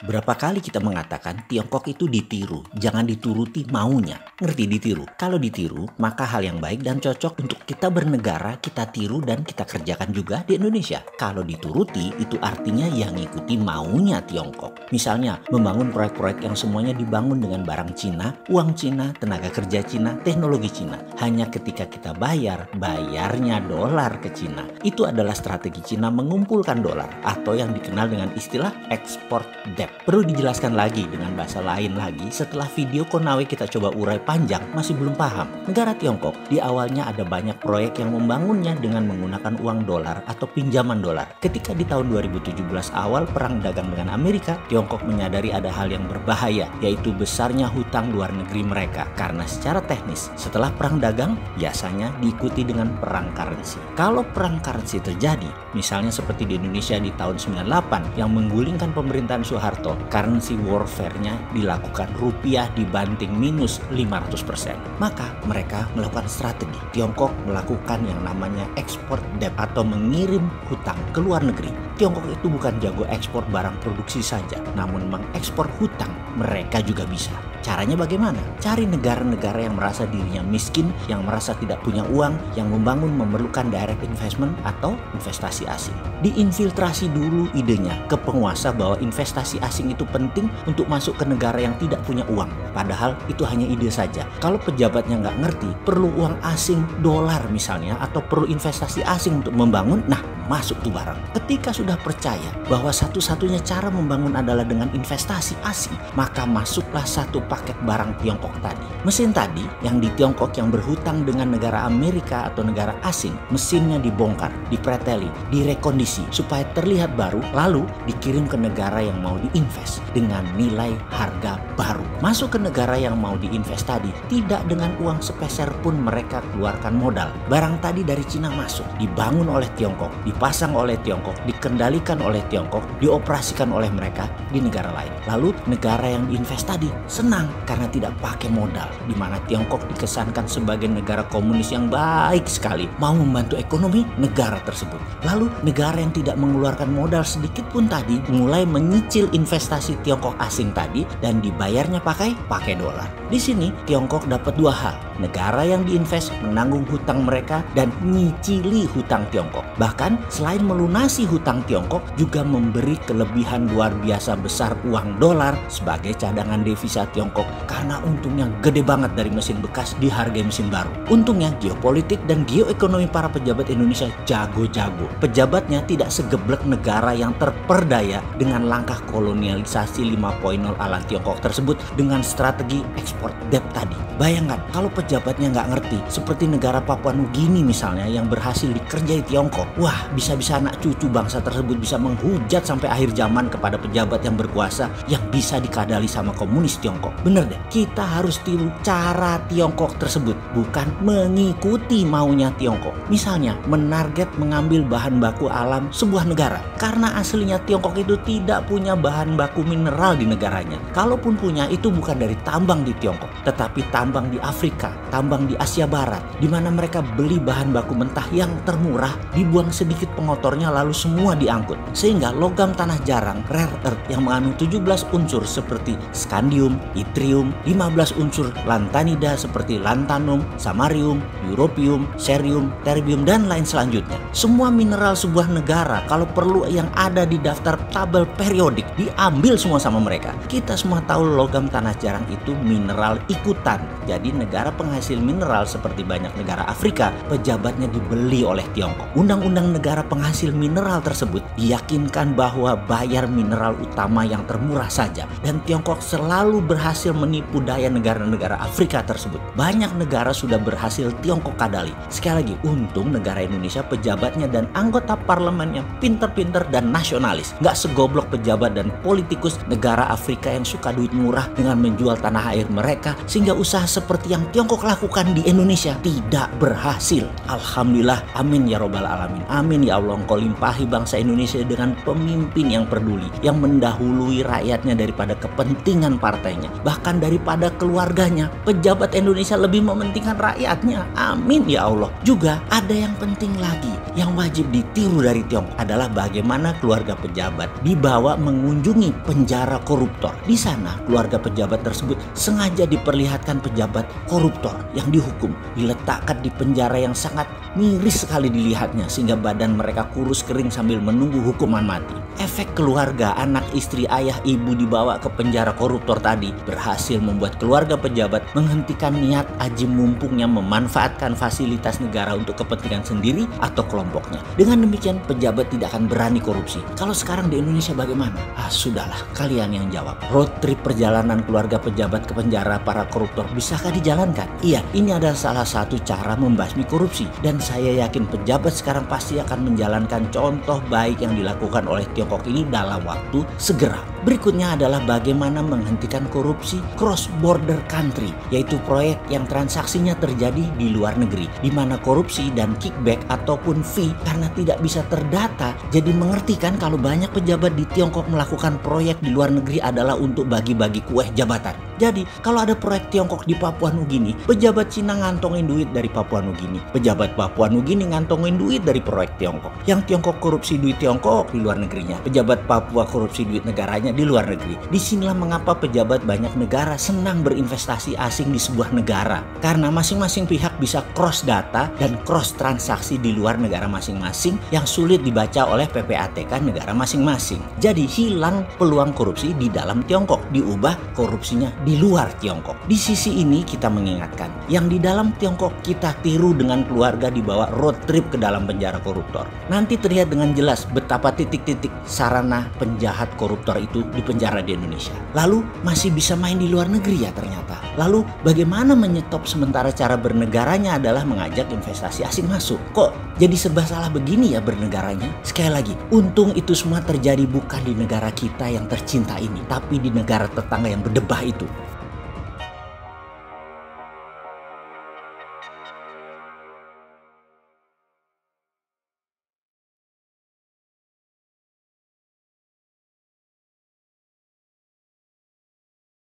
Berapa kali kita mengatakan Tiongkok itu ditiru, jangan dituruti maunya. Ngerti ditiru? Kalau ditiru, maka hal yang baik dan cocok untuk kita bernegara, kita tiru dan kita kerjakan juga di Indonesia. Kalau dituruti, itu artinya yang ngikuti maunya Tiongkok. Misalnya, membangun proyek-proyek yang semuanya dibangun dengan barang Cina, uang Cina, tenaga kerja Cina, teknologi Cina. Hanya ketika kita bayarnya dolar ke Cina. Itu adalah strategi Cina mengumpulkan dolar atau yang dikenal dengan istilah export debt. Perlu dijelaskan lagi dengan bahasa lain lagi, setelah video Konawe kita coba urai panjang masih belum paham. Negara Tiongkok di awalnya ada banyak proyek yang membangunnya dengan menggunakan uang dolar atau pinjaman dolar. Ketika di tahun 2017 awal perang dagang dengan Amerika, Tiongkok menyadari ada hal yang berbahaya, yaitu besarnya hutang luar negeri mereka. Karena secara teknis, setelah perang dagang biasanya diikuti dengan perang currency. Kalau perang currency terjadi, misalnya seperti di Indonesia di tahun 98 yang menggulingkan pemerintahan Soeharto, currency warfare-nya dilakukan rupiah dibanting minus 500%. Maka mereka melakukan strategi. Tiongkok melakukan yang namanya export debt atau mengirim hutang ke luar negeri. Tiongkok itu bukan jago ekspor barang produksi saja, namun mengekspor hutang mereka juga bisa. Caranya bagaimana? Cari negara-negara yang merasa dirinya miskin, yang merasa tidak punya uang, yang membangun memerlukan direct investment atau investasi asing. Diinfiltrasi dulu idenya ke penguasa bahwa investasi asing itu penting untuk masuk ke negara yang tidak punya uang. Padahal itu hanya ide saja. Kalau pejabatnya nggak ngerti, perlu uang asing, dolar misalnya, atau perlu investasi asing untuk membangun, nah masuk tuh barang. Ketika sudah percaya bahwa satu-satunya cara membangun adalah dengan investasi asing, maka masuklah satu paket barang Tiongkok tadi. Mesin tadi yang di Tiongkok yang berhutang dengan negara Amerika atau negara asing, mesinnya dibongkar, dipreteli, direkondisi supaya terlihat baru, lalu dikirim ke negara yang mau diinvest dengan nilai harga baru. Masuk ke negara yang mau diinvest tadi tidak dengan uang sepeser pun mereka keluarkan modal. Barang tadi dari Cina masuk, dibangun oleh Tiongkok, dipasang oleh Tiongkok, dikendalikan oleh Tiongkok, dioperasikan oleh mereka di negara lain. Lalu negara yang diinvest tadi senang karena tidak pakai modal, di mana Tiongkok dikesankan sebagai negara komunis yang baik sekali, mau membantu ekonomi negara tersebut. Lalu negara yang tidak mengeluarkan modal sedikit pun tadi mulai menyicil investasi Tiongkok asing tadi dan dibayarnya pakai dolar. Di sini Tiongkok dapat dua hal. Negara yang diinvest menanggung hutang mereka dan nyicili hutang Tiongkok. Bahkan selain melunasi hutang Tiongkok juga memberi kelebihan luar biasa besar uang dolar sebagai cadangan devisa Tiongkok karena untungnya gede banget dari mesin bekas dihargai mesin baru. Untungnya geopolitik dan geoekonomi para pejabat Indonesia jago-jago. Pejabatnya tidak segeblek negara yang terperdaya dengan langkah kolonialisasi 5.0 ala Tiongkok tersebut dengan strategi export debt tadi. Bayangkan kalau pejabatnya nggak ngerti, seperti negara Papua Nugini misalnya yang berhasil dikerjai Tiongkok. Wah, bisa-bisa anak cucu bangsa tersebut bisa menghujat sampai akhir zaman kepada pejabat yang berkuasa yang bisa dikadali sama komunis Tiongkok. Bener deh, kita harus tiru cara Tiongkok tersebut, bukan mengikuti maunya Tiongkok. Misalnya, menarget mengambil bahan baku alam sebuah negara. Karena aslinya Tiongkok itu tidak punya bahan baku mineral di negaranya. Kalaupun punya, itu bukan dari tambang di Tiongkok, tetapi tambang di Afrika, tambang di Asia Barat, di mana mereka beli bahan baku mentah yang termurah, dibuang sedikit pengotornya lalu semua diangkut. Sehingga logam tanah jarang, rare earth yang mengandung 17 unsur seperti scandium, yttrium, 15 unsur lantanida seperti lanthanum, samarium, europium, cerium, terbium, dan lain selanjutnya. Semua mineral sebuah negara kalau perlu yang ada di daftar tabel periodik diambil semua sama mereka. Kita semua tahu logam tanah jarang itu mineral ikutan. Jadi negara penghasil mineral seperti banyak negara Afrika, pejabatnya dibeli oleh Tiongkok. Undang-undang negara penghasil mineral tersebut diyakinkan bahwa bayar mineral utama yang termurah saja. Dan Tiongkok selalu berhasil menipu daya negara-negara Afrika tersebut. Banyak negara sudah berhasil Tiongkok kadali. Sekali lagi, untung negara Indonesia pejabatnya dan anggota parlemennya pinter-pinter dan nasionalis. Nggak segoblok pejabat dan politikus negara Afrika yang suka duit murah dengan menjual tanah air mereka, sehingga usaha seperti yang Tiongkok lakukan di Indonesia tidak berhasil. Alhamdulillah, amin ya robbal alamin, amin Amin ya Allah, Engkau limpahi bangsa Indonesia dengan pemimpin yang peduli, yang mendahului rakyatnya daripada kepentingan partainya, bahkan daripada keluarganya. Pejabat Indonesia lebih mementingkan rakyatnya. Amin ya Allah. Juga ada yang penting lagi yang wajib ditiru dari Tiongkok adalah bagaimana keluarga pejabat dibawa mengunjungi penjara koruptor. Di sana keluarga pejabat tersebut sengaja diperlihatkan pejabat koruptor yang dihukum diletakkan di penjara yang sangat miris sekali dilihatnya, sehingga badan mereka kurus kering sambil menunggu hukuman mati. Efek keluarga, anak, istri, ayah, ibu dibawa ke penjara koruptor tadi berhasil membuat keluarga pejabat menghentikan niat aji mumpungnya memanfaatkan fasilitas negara untuk kepentingan sendiri atau kelompoknya. Dengan demikian pejabat tidak akan berani korupsi. Kalau sekarang di Indonesia bagaimana? Sudahlah, kalian yang jawab. Road trip perjalanan keluarga pejabat ke penjara para koruptor bisakah dijalankan? Iya, ini adalah salah satu cara membasmi korupsi, dan saya yakin pejabat sekarang pasti akan menjalankan contoh baik yang dilakukan oleh Tiongkok ini dalam waktu segera. Berikutnya adalah bagaimana menghentikan korupsi cross border country, yaitu proyek yang transaksinya terjadi di luar negeri, di mana korupsi dan kickback ataupun fee karena tidak bisa terdata. Jadi mengerti kan kalau banyak pejabat di Tiongkok melakukan proyek di luar negeri adalah untuk bagi-bagi kue jabatan. Jadi kalau ada proyek Tiongkok di Papua Nugini, pejabat Cina ngantongin duit dari Papua Nugini, pejabat Papua Nugini ngantongin duit dari proyek Tiongkok. Yang Tiongkok korupsi duit Tiongkok di luar negerinya, pejabat Papua korupsi duit negaranya di luar negeri. Disinilah mengapa pejabat banyak negara senang berinvestasi asing di sebuah negara, karena masing-masing pihak bisa cross data dan cross transaksi di luar negara masing-masing yang sulit dibaca oleh PPATK negara masing-masing. Jadi hilang peluang korupsi di dalam Tiongkok, diubah korupsinya di luar Tiongkok. Di sisi ini kita mengingatkan, yang di dalam Tiongkok kita tiru dengan keluarga dibawa road trip ke dalam penjara koruptor. Nanti terlihat dengan jelas betapa titik-titik sarana penjahat koruptor itu di penjara di Indonesia. Lalu masih bisa main di luar negeri ya ternyata. Lalu bagaimana menyetop sementara cara bernegaranya adalah mengajak investasi asing masuk? Kok jadi serba salah begini ya bernegaranya? Sekali lagi, untung itu semua terjadi bukan di negara kita yang tercinta ini, tapi di negara tetangga yang berdebah itu.